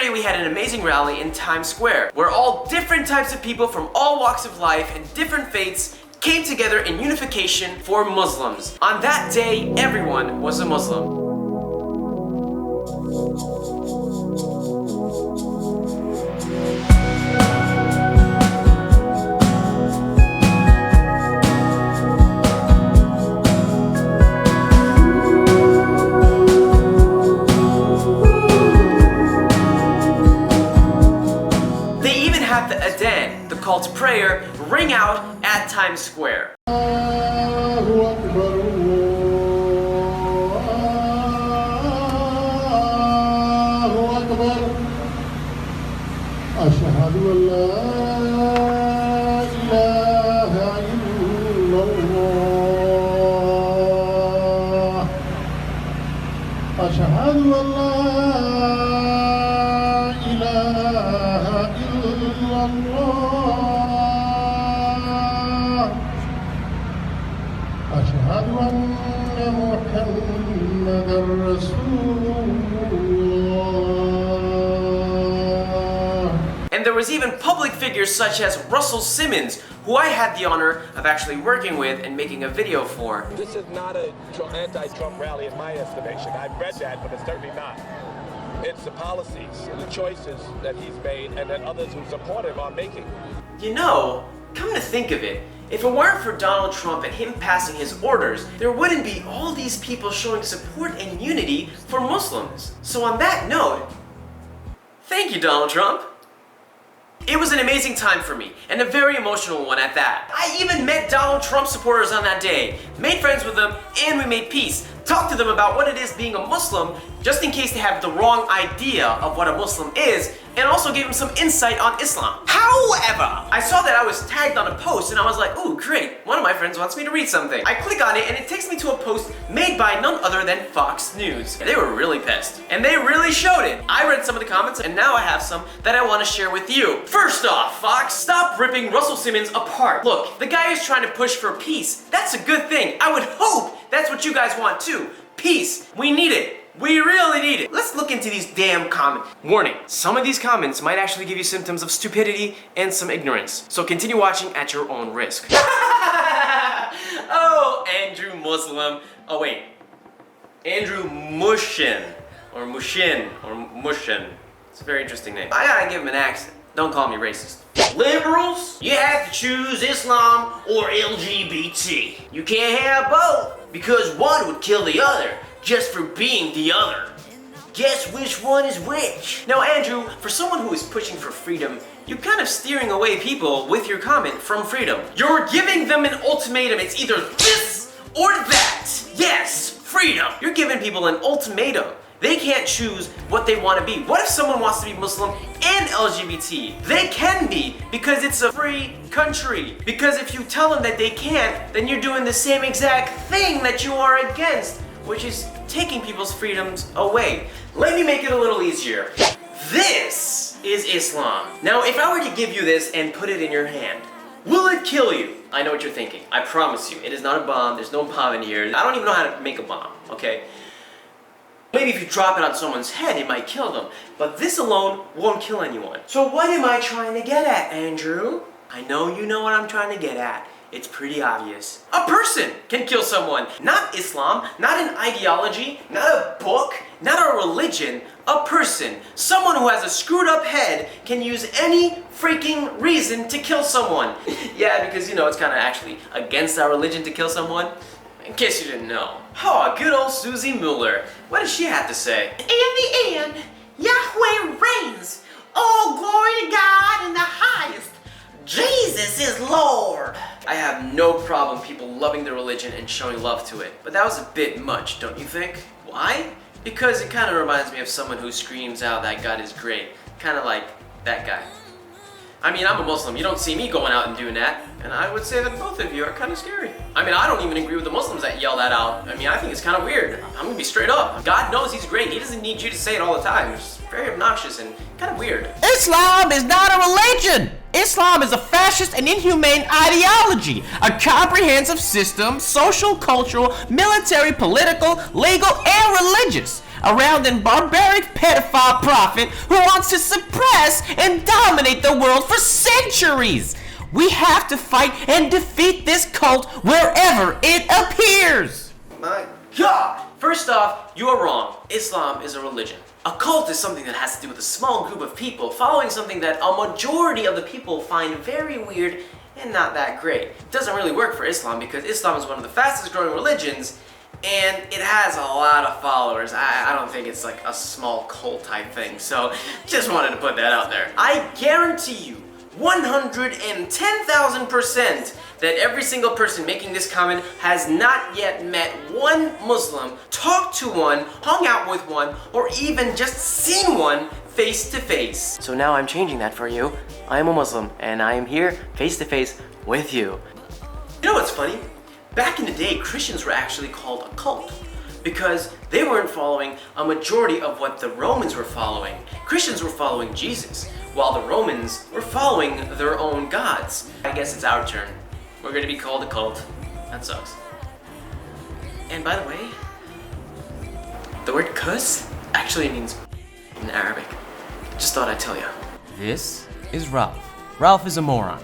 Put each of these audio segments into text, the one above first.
yesterday we had an amazing rally in Times Square, where all different types of people from all walks of life and different faiths came together in unification for Muslims. On that day, everyone was a Muslim. The adhan, the call to prayer, ring out at Times Square. And there was even public figures such as Russell Simmons, who I had the honor of actually working with and making a video for. This is not an anti-Trump rally in my estimation. I've read that, but it's certainly not. It's the policies and the choices that he's made and that others who support him are making. You know, come to think of it, if it weren't for Donald Trump and him passing his orders, there wouldn't be all these people showing support and unity for Muslims. So on that note, thank you, Donald Trump. It was an amazing time for me, and a very emotional one at that. I even met Donald Trump supporters on that day, made friends with them, and we made peace. Talked to them about what it is being a Muslim, just in case they have the wrong idea of what a Muslim is, and also gave them some insight on Islam. However, I saw that I was tagged on a post, and I was like, ooh, great, one of my friends wants me to read something. I click on it, and it takes me to a post made by none other than Fox News. And they were really pissed, and they really showed it. I read some of the comments, and now I have some that I want to share with you. First off, Fox, stop ripping Russell Simmons apart. Look, the guy is trying to push for peace. That's a good thing. I would hope that's what you guys want too. Peace. We need it. We really need it. Let's look into these damn comments. Warning, some of these comments might actually give you symptoms of stupidity and some ignorance. So continue watching at your own risk. Oh, Andrew Muslim. Oh wait. Andrew Mushin. Or Mushin. Or Mushin. It's a very interesting name. I gotta give him an accent. Don't call me racist. Liberals, you have to choose Islam or LGBT. You can't have both, because one would kill the other just for being the other. Guess which one is which? Now Andrew, for someone who is pushing for freedom, you're kind of steering away people with your comment from freedom. You're giving them an ultimatum. It's either this or that. Yes, freedom. You're giving people an ultimatum. They can't choose what they want to be. What if someone wants to be Muslim and LGBT? They can be, because it's a free country. Because if you tell them that they can't, then you're doing the same exact thing that you are against, which is taking people's freedoms away. Let me make it a little easier. This is Islam. Now, if I were to give you this and put it in your hand, will it kill you? I know what you're thinking. I promise you, it is not a bomb. There's no bomb in here. I don't even know how to make a bomb, okay? Maybe if you drop it on someone's head, it might kill them. But this alone won't kill anyone. So what am I trying to get at, Andrew? I know you know what I'm trying to get at. It's pretty obvious. A person can kill someone. Not Islam, not an ideology, not a book, not a religion. A person. Someone who has a screwed up head can use any freaking reason to kill someone. Yeah, because you know it's kind of actually against our religion to kill someone. In case you didn't know. Oh, good old Susie Mueller. What does she have to say? In the end, Yahweh reigns. All glory to God in the highest. Jesus is Lord. I have no problem people loving their religion and showing love to it. But that was a bit much, don't you think? Why? Because it kind of reminds me of someone who screams out that God is great. Kind of like that guy. I mean, I'm a Muslim. You don't see me going out and doing that. And I would say that both of you are kind of scary. I mean, I don't even agree with the Muslims that yell that out. I mean, I think it's kind of weird. I'm gonna be straight up. God knows he's great. He doesn't need you to say it all the time. It's very obnoxious and kind of weird. Islam is not a religion. Islam is a fascist and inhumane ideology, a comprehensive system, social, cultural, military, political, legal, and religious. around a barbaric pedophile prophet who wants to suppress and dominate the world for centuries. We have to fight and defeat this cult wherever it appears. My God! First off, you are wrong. Islam is a religion. A cult is something that has to do with a small group of people following something that a majority of the people find very weird and not that great. It doesn't really work for Islam because Islam is one of the fastest growing religions and it has a lot of followers. I don't think it's like a small cult type thing, so just wanted to put that out there. I guarantee you 110,000% that every single person making this comment has not yet met one Muslim, talked to one, hung out with one, or even just seen one face to face. So now I'm changing that for you. I am a Muslim and I am here face to face with you. You know what's funny? Back in the day, Christians were actually called a cult because they weren't following a majority of what the Romans were following. Christians were following Jesus, while the Romans were following their own gods. I guess it's our turn. We're gonna be called a cult. That sucks. And by the way, the word kus actually means in Arabic. Just thought I'd tell you. This is Ralph. Ralph is a moron.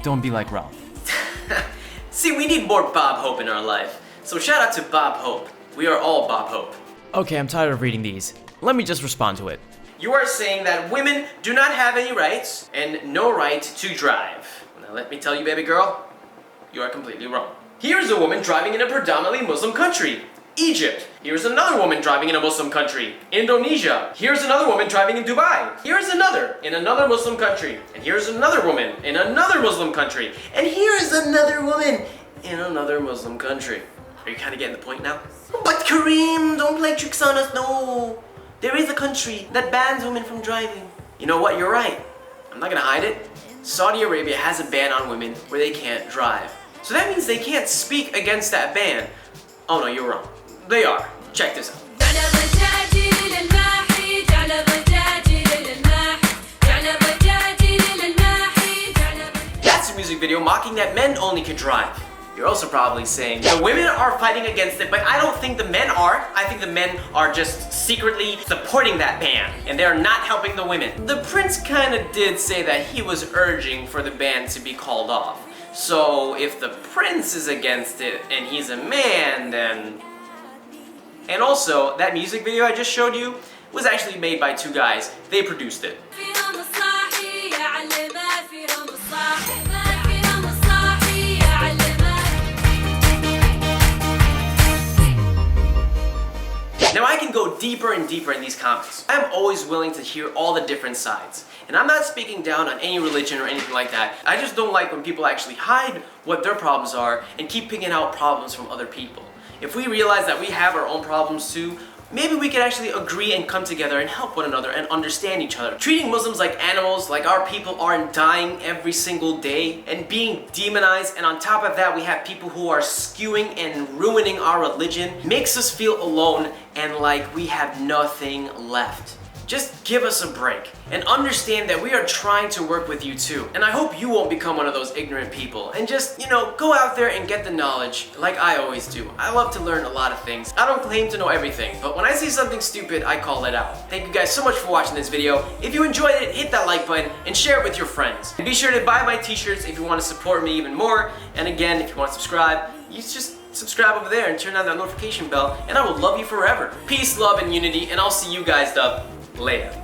Don't be like Ralph. See, we need more Bob Hope in our life. So shout out to Bob Hope. We are all Bob Hope. Okay, I'm tired of reading these. Let me just respond to it. You are saying that women do not have any rights and no right to drive. Now let me tell you, baby girl, you are completely wrong. Here's a woman driving in a predominantly Muslim country, Egypt. Here's another woman driving in a Muslim country, Indonesia. Here's another woman driving in Dubai. Here's another in another Muslim country. And here's another woman in another Muslim country. And here's another woman in another Muslim country. Are you kind of getting the point now? But Karim, don't play tricks on us, no. There is a country that bans women from driving. You know what, you're right. I'm not gonna hide it. Saudi Arabia has a ban on women where they can't drive. So that means they can't speak against that ban. Oh no, you're wrong. They are. Check this out. That's a music video mocking that men only can drive. You're also probably saying the women are fighting against it, but I don't think the men are. I think the men are just secretly supporting that ban, and they're not helping the women. The prince kind of did say that he was urging for the ban to be called off. So if the prince is against it and he's a man, then... And also, that music video I just showed you was actually made by two guys. They produced it. Now I can go deeper and deeper in these comments. I'm always willing to hear all the different sides. And I'm not speaking down on any religion or anything like that. I just don't like when people actually hide what their problems are and keep picking out problems from other people. If we realize that we have our own problems too, maybe we could actually agree and come together and help one another and understand each other. Treating Muslims like animals, like our people aren't dying every single day and being demonized, and on top of that we have people who are skewing and ruining our religion, makes us feel alone and like we have nothing left. Just give us a break and understand that we are trying to work with you too. And I hope you won't become one of those ignorant people and just, go out there and get the knowledge like I always do. I love to learn a lot of things. I don't claim to know everything, but when I see something stupid, I call it out. Thank you guys so much for watching this video. If you enjoyed it, hit that like button and share it with your friends. And be sure to buy my t-shirts if you want to support me even more. And again, if you want to subscribe, you just subscribe over there and turn on that notification bell, and I will love you forever. Peace, love, and unity, and I'll see you guys later.